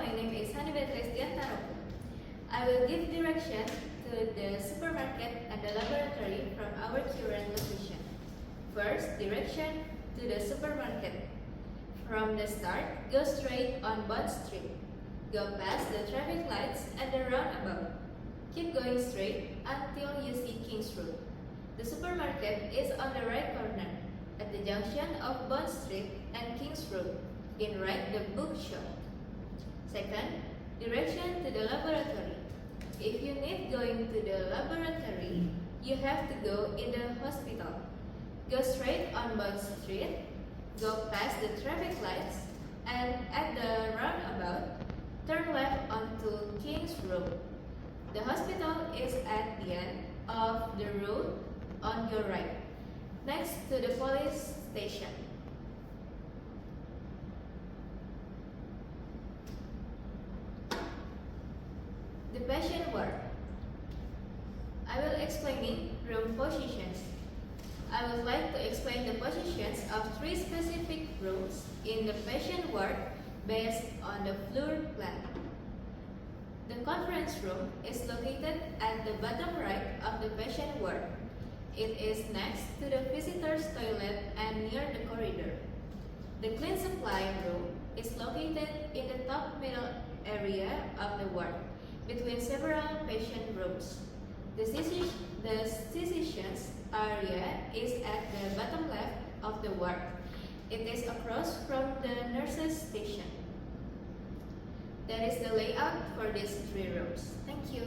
my name is Hanibet Restiantaroku. I will give direction to the supermarket and the laboratory from our current location. First, direction to the supermarket. From the start, go straight on Bond Street. Go past the traffic lights and the roundabout. Keep going straight until you see King's Road. The supermarket is on the right corner at the junction of Bond Street and King's Road. In right, the bookshop. Second, direction to the laboratory. If you need going to the laboratory, you have to go in the hospital. Go straight on Bond Street, go past the traffic lights, and at the roundabout, turn left onto King's Road. The hospital is at the end of the road on your right, next to the police station. The patient ward. I will explaining room positions. I would like to explain the positions of 3 specific rooms in the patient ward based on the floor plan. The conference room is located at the bottom right of the patient ward. It is next to the visitor's toilet and near the corridor. The clean supply room is located in the top middle area of the ward, between several patient rooms. The physician's area is at the bottom left of the ward. It is across from the nurse's station. That is the layout for these 3 rooms. Thank you.